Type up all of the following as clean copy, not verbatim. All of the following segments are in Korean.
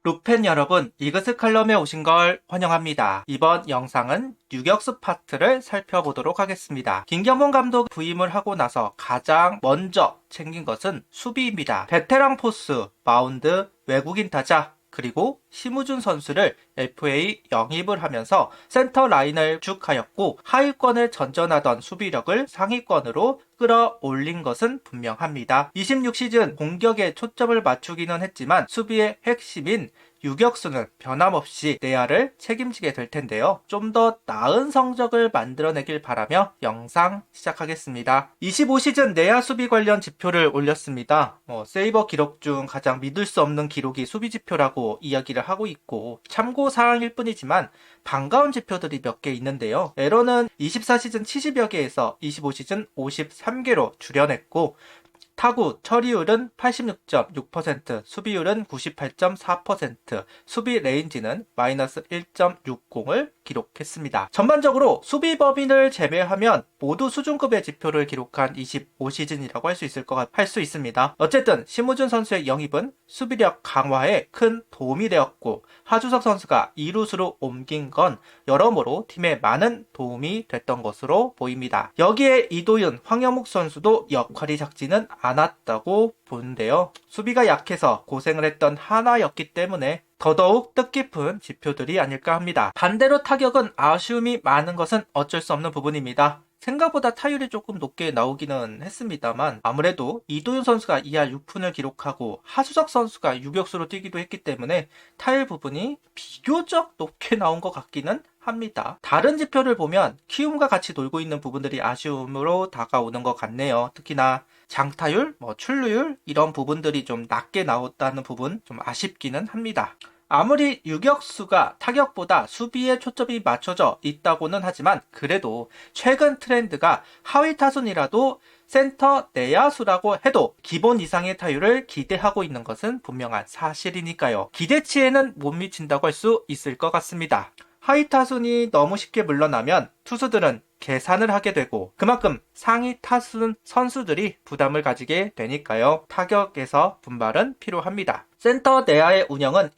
루펜 여러분, 이그스 칼럼에 오신 걸 환영합니다. 이번 영상은 유격수 파트를 살펴보도록 하겠습니다. 김경문 감독 부임을 하고 나서 가장 먼저 챙긴 것은 수비입니다. 베테랑 포스, 마운드, 외국인 타자, 그리고 심우준 선수를 FA 영입을 하면서 센터 라인을 쭉 하였고 하위권을 전전하던 수비력을 상위권으로 끌어올린 것은 분명합니다. 26시즌 공격에 초점을 맞추기는 했지만 수비의 핵심인 유격수는 변함없이 내야를 책임지게 될 텐데요. 좀 더 나은 성적을 만들어내길 바라며 영상 시작하겠습니다. 25시즌 내야 수비 관련 지표를 올렸습니다. 세이버 기록 중 가장 믿을 수 없는 기록이 수비 지표라고 이야기를 하고 있고 참고 사항일 뿐이지만 반가운 지표들이 몇 개 있는데요. 에러는 24시즌 70여 개에서 25시즌 53개로 줄여냈고 타구 처리율은 86.6%, 수비율은 98.4%, 수비 레인지는 마이너스 1.60을 기록했습니다. 전반적으로 수비 범인을 제외하면 모두 수준급의 지표를 기록한 25시즌이라고 할 수 있습니다. 어쨌든 심우준 선수의 영입은 수비력 강화에 큰 도움이 되었고 하주석 선수가 2루수로 옮긴 건 여러모로 팀에 많은 도움이 됐던 것으로 보입니다. 여기에 이도윤, 황영묵 선수도 역할이 작지는 않았다고 보는데요. 수비가 약해서 고생을 했던 하나였기 때문에 더더욱 뜻깊은 지표들이 아닐까 합니다. 반대로 타격은 아쉬움이 많은 것은 어쩔 수 없는 부분입니다. 생각보다 타율이 조금 높게 나오기는 했습니다만 아무래도 이도윤 선수가 2할 6푼을 기록하고 하수석 선수가 유격수로 뛰기도 했기 때문에 타율 부분이 비교적 높게 나온 것 같기는 합니다. 다른 지표를 보면 키움과 같이 놀고 있는 부분들이 아쉬움으로 다가오는 것 같네요. 특히나 장타율, 출루율 이런 부분들이 좀 낮게 나왔다는 부분 좀 아쉽기는 합니다. 아무리 유격수가 타격보다 수비에 초점이 맞춰져 있다고는 하지만 그래도 최근 트렌드가 하위 타순이라도 센터 내야수라고 해도 기본 이상의 타율을 기대하고 있는 것은 분명한 사실이니까요. 기대치에는 못 미친다고 할 수 있을 것 같습니다. 하위 타순이 너무 쉽게 물러나면 투수들은 계산을 하게 되고 그만큼 상위 타순 선수들이 부담을 가지게 되니까요. 타격에서 분발은 필요합니다. 센터 내야의 운영은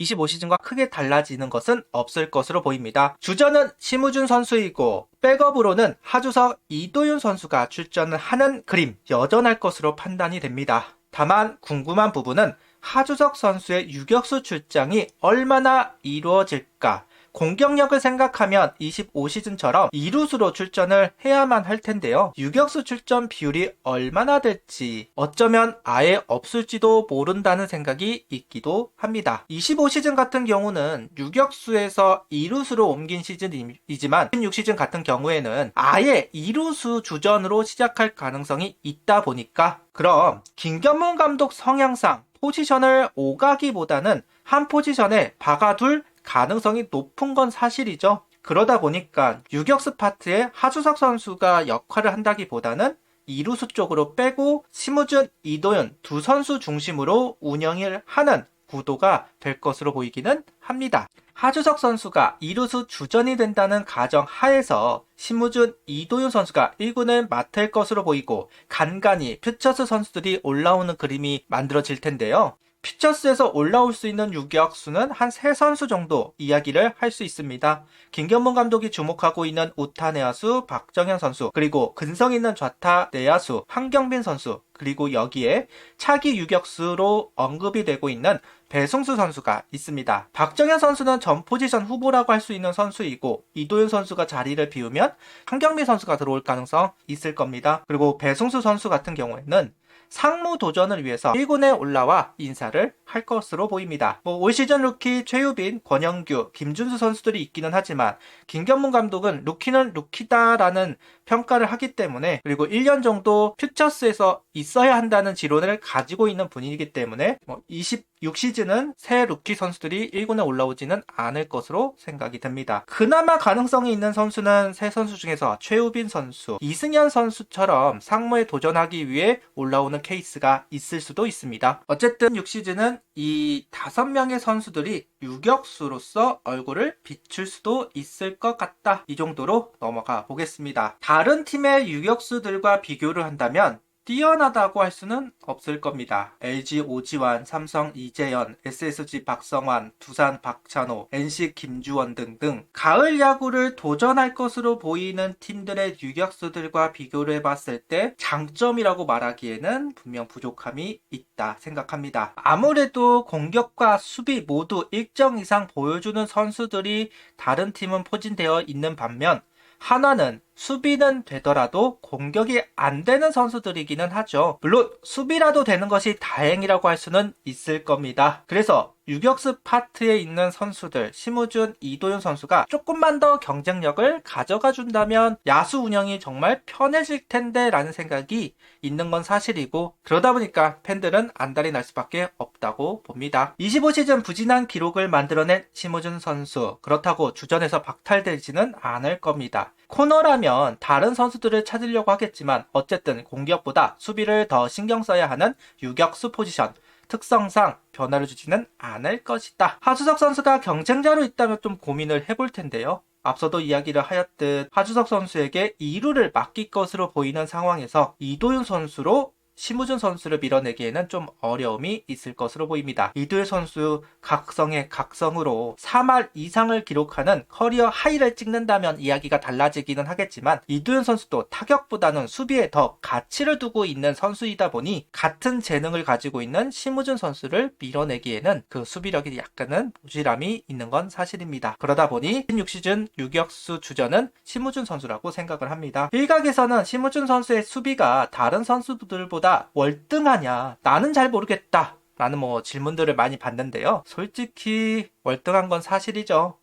25시즌과 크게 달라지는 것은 없을 것으로 보입니다. 주전은 심우준 선수이고 백업으로는 하주석, 이도윤 선수가 출전을 하는 그림 여전할 것으로 판단이 됩니다. 다만 궁금한 부분은 하주석 선수의 유격수 출장이 얼마나 이루어질까? 공격력을 생각하면 25시즌처럼 2루수로 출전을 해야만 할 텐데요. 유격수 출전 비율이 얼마나 될지 어쩌면 아예 없을지도 모른다는 생각이 있기도 합니다. 25시즌 같은 경우는 유격수에서 2루수로 옮긴 시즌이지만 16시즌 같은 경우에는 아예 2루수 주전으로 시작할 가능성이 있다 보니까 그럼 김경문 감독 성향상 포지션을 오가기보다는 한 포지션에 박아둘 가능성이 높은 건 사실이죠. 그러다 보니까 유격수 파트에 하주석 선수가 역할을 한다기보다는 2루수 쪽으로 빼고 심우준, 이도윤 두 선수 중심으로 운영을 하는 구도가 될 것으로 보이기는 합니다. 하주석 선수가 2루수 주전이 된다는 가정 하에서 심우준, 이도윤 선수가 1군을 맡을 것으로 보이고 간간히 퓨처스 선수들이 올라오는 그림이 만들어질 텐데요. 퓨처스에서 올라올 수 있는 유격수는 한 3선수 정도 이야기를 할 수 있습니다. 김경문 감독이 주목하고 있는 우타 내야수 박정현 선수, 그리고 근성 있는 좌타 내야수 한경빈 선수, 그리고 여기에 차기 유격수로 언급이 되고 있는 배승수 선수가 있습니다. 박정현 선수는 전 포지션 후보라고 할 수 있는 선수이고 이도윤 선수가 자리를 비우면 한경빈 선수가 들어올 가능성 있을 겁니다. 그리고 배승수 선수 같은 경우에는 상무 도전을 위해서 1군에 올라와 인사를 할 것으로 보입니다. 올 시즌 루키 최유빈, 권영규, 김준수 선수들이 있기는 하지만 김경문 감독은 루키는 루키다라는 평가를 하기 때문에 그리고 1년 정도 퓨처스에서 있어야 한다는 지론을 가지고 있는 분이기 때문에 26시즌은 새 루키 선수들이 1군에 올라오지는 않을 것으로 생각이 됩니다. 그나마 가능성이 있는 선수는 세 선수 중에서 최우빈 선수, 이승현 선수처럼 상무에 도전하기 위해 올라오는 케이스가 있을 수도 있습니다. 어쨌든 6시즌은 이 5명의 선수들이 유격수로서 얼굴을 비출 수도 있을 것 같다. 이 정도로 넘어가 보겠습니다. 다른 팀의 유격수들과 비교를 한다면 뛰어나다고 할 수는 없을 겁니다. LG 오지환, 삼성 이재현, SSG 박성환, 두산 박찬호, NC 김주원 등등 가을 야구를 도전할 것으로 보이는 팀들의 유격수들과 비교를 해봤을 때 장점이라고 말하기에는 분명 부족함이 있다 생각합니다. 아무래도 공격과 수비 모두 일정 이상 보여주는 선수들이 다른 팀은 포진되어 있는 반면 하나는 수비는 되더라도 공격이 안 되는 선수들이기는 하죠. 물론 수비라도 되는 것이 다행이라고 할 수는 있을 겁니다. 그래서 유격수 파트에 있는 선수들 심우준, 이도윤 선수가 조금만 더 경쟁력을 가져가 준다면 야수 운영이 정말 편해질 텐데 라는 생각이 있는 건 사실이고, 그러다 보니까 팬들은 안달이 날 수밖에 없다고 봅니다. 25시즌 부진한 기록을 만들어낸 심우준 선수, 그렇다고 주전에서 박탈되지는 않을 겁니다. 코너라면 다른 선수들을 찾으려고 하겠지만 어쨌든 공격보다 수비를 더 신경 써야 하는 유격수 포지션, 특성상 변화를 주지는 않을 것이다. 하주석 선수가 경쟁자로 있다면 좀 고민을 해볼 텐데요. 앞서도 이야기를 하였듯 하주석 선수에게 2루를 맡길 것으로 보이는 상황에서 이도윤 선수로 심우준 선수를 밀어내기에는 좀 어려움이 있을 것으로 보입니다. 이도윤 선수 각성의 각성으로 3할 이상을 기록하는 커리어 하이를 찍는다면 이야기가 달라지기는 하겠지만, 이도윤 선수도 타격보다는 수비에 더 가치를 두고 있는 선수이다 보니 같은 재능을 가지고 있는 심우준 선수를 밀어내기에는 그 수비력이 약간은 부실함이 있는 건 사실입니다. 그러다 보니 16시즌 유격수 주전은 심우준 선수라고 생각을 합니다. 일각에서는 심우준 선수의 수비가 다른 선수들보다 월등하냐, 나는 잘 모르겠다 라는 질문들을 많이 받는데요. 솔직히 월등한 건 사실이죠.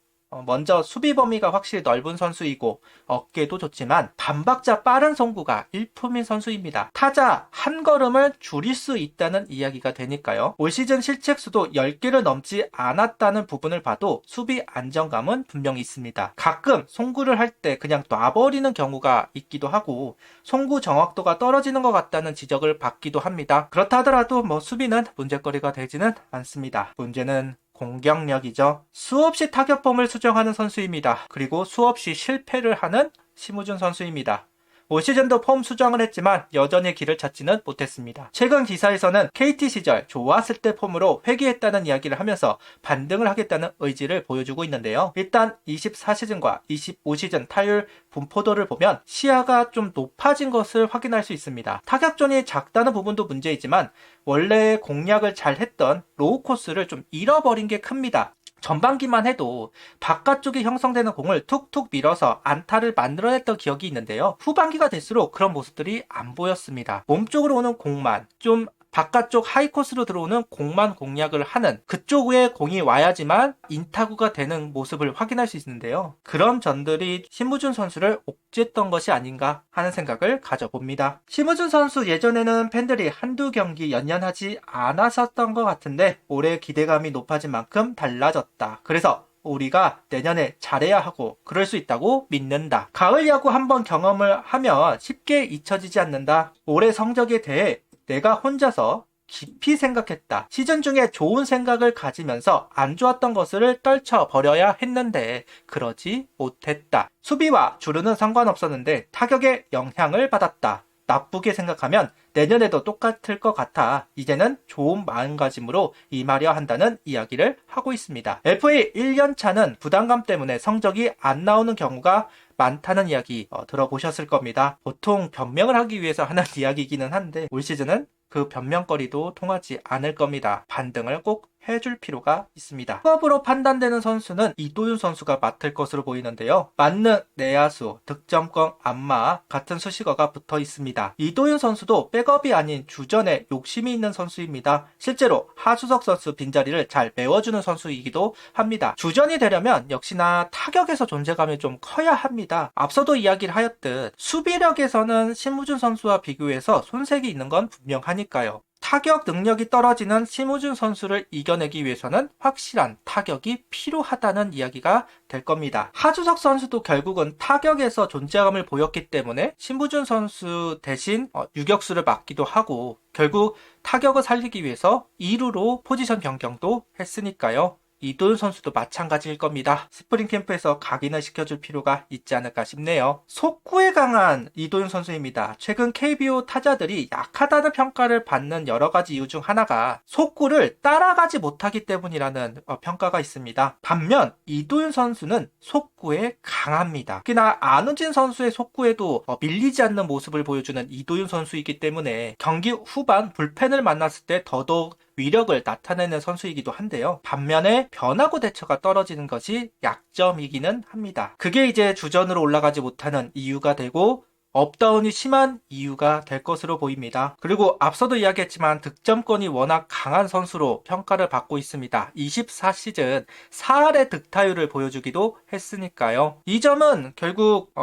먼저 수비 범위가 확실히 넓은 선수이고 어깨도 좋지만 반박자 빠른 송구가 일품인 선수입니다. 타자 한 걸음을 줄일 수 있다는 이야기가 되니까요. 올 시즌 실책수도 10개를 넘지 않았다는 부분을 봐도 수비 안정감은 분명히 있습니다. 가끔 송구를 할 때 그냥 놔버리는 경우가 있기도 하고 송구 정확도가 떨어지는 것 같다는 지적을 받기도 합니다. 그렇다 하더라도 수비는 문제거리가 되지는 않습니다. 문제는 공격력이죠. 수없이 타격폼을 수정하는 선수입니다. 그리고 수없이 실패를 하는 심우준 선수입니다. 올 시즌도 폼 수정을 했지만 여전히 길을 찾지는 못했습니다. 최근 기사에서는 KT 시절 좋았을 때 폼으로 회귀했다는 이야기를 하면서 반등을 하겠다는 의지를 보여주고 있는데요. 일단 24시즌과 25시즌 타율 분포도를 보면 시야가 좀 높아진 것을 확인할 수 있습니다. 타격존이 작다는 부분도 문제이지만 원래 공략을 잘 했던 로우 코스를 좀 잃어버린 게 큽니다. 전반기만 해도 바깥쪽에 형성되는 공을 툭툭 밀어서 안타를 만들어냈던 기억이 있는데요. 후반기가 될수록 그런 모습들이 안 보였습니다. 몸쪽으로 오는 공만, 좀 바깥쪽 하이코스로 들어오는 공만 공략을 하는, 그쪽에 공이 와야지만 인타구가 되는 모습을 확인할 수 있는데요. 그런 점들이 심우준 선수를 옥죄했던 것이 아닌가 하는 생각을 가져봅니다. 심우준 선수 예전에는 팬들이 한두 경기 연연하지 않았었던 것 같은데 올해 기대감이 높아진 만큼 달라졌다. 그래서 우리가 내년에 잘해야 하고 그럴 수 있다고 믿는다. 가을 야구 한번 경험을 하면 쉽게 잊혀지지 않는다. 올해 성적에 대해 내가 혼자서 깊이 생각했다. 시즌 중에 좋은 생각을 가지면서 안 좋았던 것을 떨쳐버려야 했는데 그러지 못했다. 수비와 주루는 상관없었는데 타격에 영향을 받았다. 나쁘게 생각하면 내년에도 똑같을 것 같아 이제는 좋은 마음가짐으로 임하려 한다는 이야기를 하고 있습니다. FA 1년차는 부담감 때문에 성적이 안 나오는 경우가 많다는 이야기 들어보셨을 겁니다. 보통 변명을 하기 위해서 하는 이야기이기는 한데 올 시즌은 그 변명거리도 통하지 않을 겁니다. 반등을 꼭 해줄 필요가 있습니다. 수업으로 판단되는 선수는 이도윤 선수가 맡을 것으로 보이는데요. 맞는 내야수, 득점권 안마 같은 수식어가 붙어 있습니다. 이도윤 선수도 백업이 아닌 주전에 욕심이 있는 선수입니다. 실제로 하주석 선수 빈자리를 잘 메워주는 선수이기도 합니다. 주전이 되려면 역시나 타격에서 존재감이 좀 커야 합니다. 앞서도 이야기를 하였듯 수비력에서는 심우준 선수와 비교해서 손색이 있는 건 분명하니까요. 타격 능력이 떨어지는 심우준 선수를 이겨내기 위해서는 확실한 타격이 필요하다는 이야기가 될 겁니다. 하주석 선수도 결국은 타격에서 존재감을 보였기 때문에 심우준 선수 대신 유격수를 맡기도 하고 결국 타격을 살리기 위해서 2루로 포지션 변경도 했으니까요. 이도윤 선수도 마찬가지일 겁니다. 스프링 캠프에서 각인을 시켜줄 필요가 있지 않을까 싶네요. 속구에 강한 이도윤 선수입니다. 최근 KBO 타자들이 약하다는 평가를 받는 여러 가지 이유 중 하나가 속구를 따라가지 못하기 때문이라는 평가가 있습니다. 반면 이도윤 선수는 속구에 강합니다. 특히나 안우진 선수의 속구에도 밀리지 않는 모습을 보여주는 이도윤 선수이기 때문에 경기 후반 불펜을 만났을 때 더더욱 위력을 나타내는 선수이기도 한데요. 반면에 변화구 대처가 떨어지는 것이 약점이기는 합니다. 그게 이제 주전으로 올라가지 못하는 이유가 되고 업다운이 심한 이유가 될 것으로 보입니다. 그리고 앞서도 이야기했지만 득점권이 워낙 강한 선수로 평가를 받고 있습니다. 24시즌 4할의 득타율을 보여주기도 했으니까요. 이 점은 결국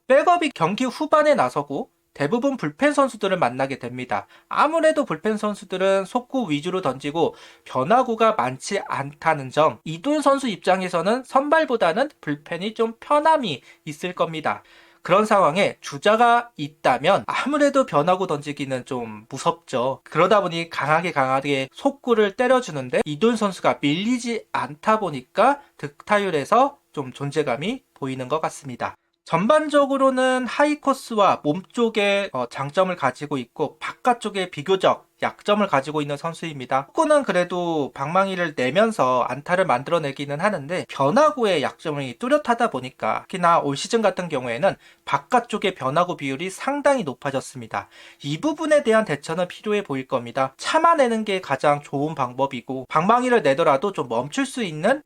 백업이 경기 후반에 나서고 대부분 불펜 선수들을 만나게 됩니다. 아무래도 불펜 선수들은 속구 위주로 던지고 변화구가 많지 않다는 점, 이도윤 선수 입장에서는 선발보다는 불펜이 좀 편함이 있을 겁니다. 그런 상황에 주자가 있다면 아무래도 변화구 던지기는 좀 무섭죠. 그러다 보니 강하게 속구를 때려주는데 이도윤 선수가 밀리지 않다 보니까 득타율에서 좀 존재감이 보이는 것 같습니다. 전반적으로는 하이코스와 몸쪽에 장점을 가지고 있고 바깥쪽에 비교적 약점을 가지고 있는 선수입니다. 속구는 그래도 방망이를 내면서 안타를 만들어내기는 하는데 변화구의 약점이 뚜렷하다 보니까 특히나 올 시즌 같은 경우에는 바깥쪽의 변화구 비율이 상당히 높아졌습니다. 이 부분에 대한 대처는 필요해 보일 겁니다. 참아내는 게 가장 좋은 방법이고 방망이를 내더라도 좀 멈출 수 있는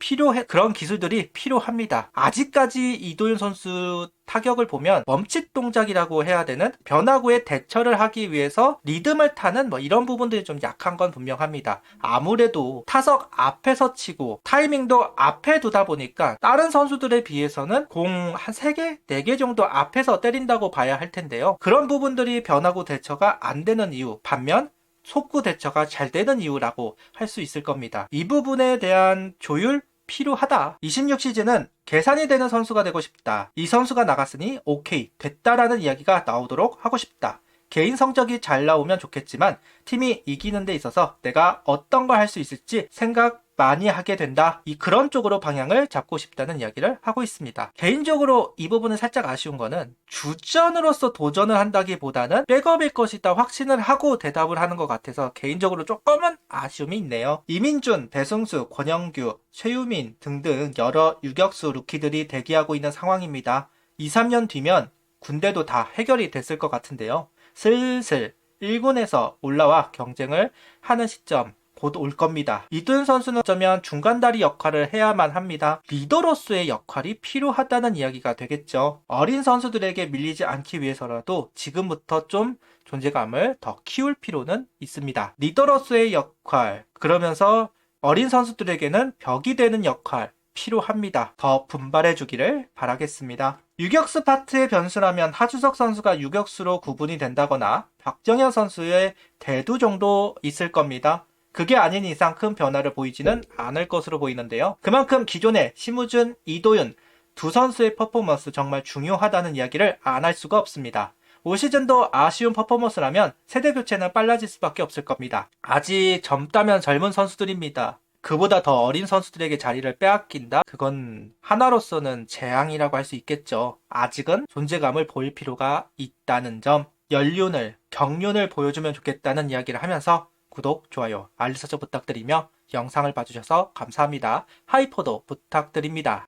그런 기술들이 필요합니다. 아직까지 이도윤 선수 타격을 보면 멈칫 동작이라고 해야 되는 변화구에 대처를 하기 위해서 리듬을 타는 이런 부분들이 좀 약한 건 분명합니다. 아무래도 타석 앞에서 치고 타이밍도 앞에 두다 보니까 다른 선수들에 비해서는 공 한 3개, 4개 정도 앞에서 때린다고 봐야 할 텐데요. 그런 부분들이 변화구 대처가 안 되는 이유, 반면 속구 대처가 잘 되는 이유라고 할 수 있을 겁니다. 이 부분에 대한 조율 필요하다. 26시즌은 계산이 되는 선수가 되고 싶다. 이 선수가 나갔으니 오케이 됐다라는 이야기가 나오도록 하고 싶다. 개인 성적이 잘 나오면 좋겠지만 팀이 이기는 데 있어서 내가 어떤 걸 할 수 있을지 생각 많이 하게 된다. 그런 쪽으로 방향을 잡고 싶다는 이야기를 하고 있습니다. 개인적으로 이 부분은 살짝 아쉬운 거는 주전으로서 도전을 한다기보다는 백업일 것이다 확신을 하고 대답을 하는 것 같아서 개인적으로 조금은 아쉬움이 있네요. 이민준, 배승수, 권영규, 최유민 등등 여러 유격수 루키들이 대기하고 있는 상황입니다. 2, 3년 뒤면 군대도 다 해결이 됐을 것 같은데요. 슬슬 1군에서 올라와 경쟁을 하는 시점 곧 올 겁니다. 이도윤 선수는 어쩌면 중간다리 역할을 해야만 합니다. 리더로서의 역할이 필요하다는 이야기가 되겠죠. 어린 선수들에게 밀리지 않기 위해서라도 지금부터 좀 존재감을 더 키울 필요는 있습니다. 리더로서의 역할, 그러면서 어린 선수들에게는 벽이 되는 역할 필요합니다. 더 분발해주기를 바라겠습니다. 유격수 파트의 변수라면 하주석 선수가 유격수로 구분이 된다거나 박정현 선수의 대두 정도 있을 겁니다. 그게 아닌 이상 큰 변화를 보이지는 않을 것으로 보이는데요. 그만큼 기존의 심우준, 이도윤 두 선수의 퍼포먼스 정말 중요하다는 이야기를 안 할 수가 없습니다. 올 시즌도 아쉬운 퍼포먼스라면 세대 교체는 빨라질 수밖에 없을 겁니다. 아직 젊다면 젊은 선수들입니다. 그보다 더 어린 선수들에게 자리를 빼앗긴다? 그건 하나로서는 재앙이라고 할 수 있겠죠. 아직은 존재감을 보일 필요가 있다는 점, 경륜을 보여주면 좋겠다는 이야기를 하면서 구독, 좋아요, 알림 설정 부탁드리며 영상을 봐주셔서 감사합니다. 하이퍼도 부탁드립니다.